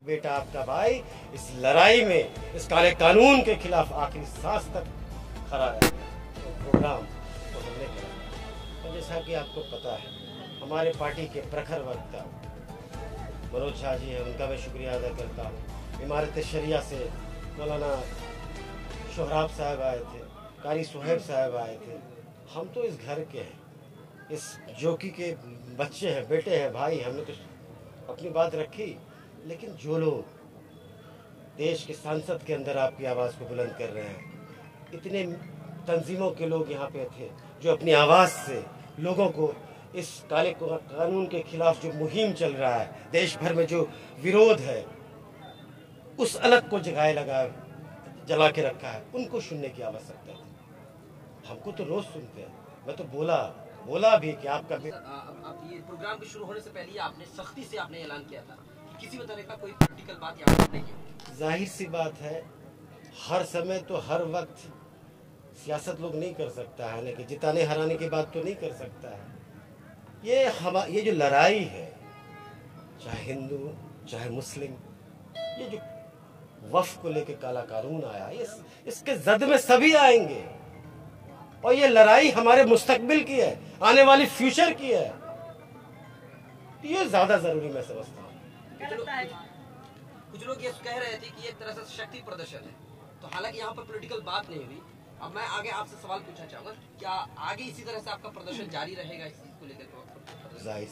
बेटा आपका भाई इस लड़ाई में, इस काले कानून के खिलाफ आखिरी सांस तक खड़ा रहेगा। तो प्रोग्राम तो हमने करा, और जैसा कि आपको पता है हमारे पार्टी के प्रखर वक्ता मनोज झा जी हैं, उनका मैं शुक्रिया अदा करता हूँ। इमारत शरिया से मौलाना शोहराब साहब आए थे, कारी सुहेब साहब आए थे। हम तो इस घर के हैं, इस जोकी के बच्चे हैं, बेटे हैं, भाई। हमने तो अपनी बात रखी, लेकिन जो लोग देश के संसद के अंदर आपकी आवाज़ को बुलंद कर रहे हैं, इतने तंजीमों के लोग यहाँ पे थे जो अपनी आवाज़ से लोगों को इस काले कानून के खिलाफ जो मुहिम चल रहा है, देश भर में जो विरोध है, उस अलग को जला के रखा है, उनको सुनने की आवश्यकता थी। हमको तो रोज सुनते हैं। मैं तो बोला भी कि आपका आप ये प्रोग्राम के शुरू होने से पहले आपने सख्ती से आपने ऐलान किया था कि किसी भी तरह का कोई पॉलिटिकल बात यहाँ पर नहीं है। जाहिर सी बात है, हर समय तो हर वक्त सियासत लोग नहीं कर सकता है, लेकिन जिताने हराने की बात तो नहीं कर सकता है। ये जो लड़ाई है, चाहे हिंदू चाहे मुस्लिम, ये जो वक्फ को लेके काला कानून आया, इसके जद में सभी आएंगे। और ये लड़ाई हमारे मुस्तकबिल की है, आने वाली फ्यूचर की है। ये ज्यादा जरूरी मैं समझता हूँ। कुछ लोग ये कह रहे थे कि एक तरह से शक्ति प्रदर्शन है, तो हालांकि यहाँ पर पॉलिटिकल बात नहीं हुई। अब मैं आगे आपसे सवाल पूछना चाहूंगा, क्या आगे इसी तरह से आपका प्रदर्शन जारी रहेगा इस चीज को लेकर? जाहिर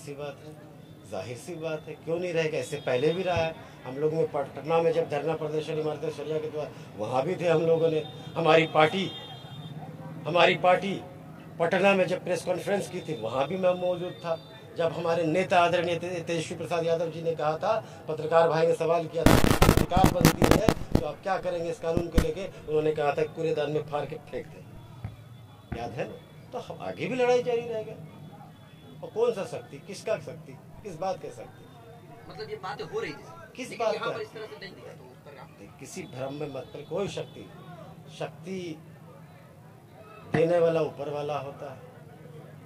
सी बात है, क्यों नहीं रहेगा? इससे पहले भी रहा है। हम लोग में पटना में जब धरना प्रदर्शन इमारत शरिया के द्वारा, वहाँ भी थे हम लोगों ने। हमारी पार्टी पटना में जब प्रेस कॉन्फ्रेंस की थी, वहाँ भी मैं मौजूद था। जब हमारे नेता आदरणीय तेजस्वी प्रसाद यादव जी ने कहा था, पत्रकार भाई ने सवाल किया था, सरकार बनती है तो आप क्या करेंगे इस कानून को लेके, उन्होंने कहा था कूड़ेदान में फाड़ के फेंक दें। याद है ना? तो आगे भी लड़ाई जारी रहेगा। और कौन सा शक्ति, किसका शक्ति, किस बात की शक्ति? मतलब ये बातें हो रही थी, किस बात का? इस तरह से नहीं, किसी भ्रम में मत कर। कोई शक्ति देने वाला ऊपर वाला होता है।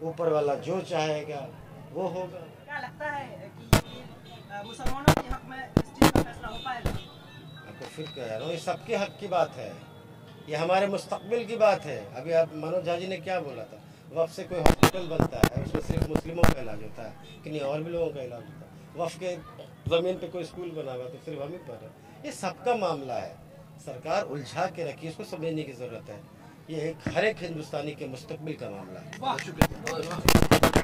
ऊपर वाला जो चाहेगा वो होगा। क्या लगता है कि मुसलमानों के हक में इस चीज का फैसला हो पाएगा? आपको फिर कह रहा हूँ, ये सबके हक की बात है, ये हमारे मुस्तकबिल की बात है। अभी आप मनोज झा जी ने क्या बोला था, वक्फ से कोई हॉस्पिटल बनता है, उसमें सिर्फ मुस्लिमों का इलाज होता है कि नहीं और भी लोगों का इलाज होता है? वक्फ के जमीन पे कोई स्कूल बना हुआ तो सिर्फ हम ही पढ़ रहे। ये सबका मामला है। सरकार उलझा के रखी, इसको समझने की जरूरत है। ये हर एक हिंदुस्तानी के मुस्तकबिल का मामला है। शुक्रिया।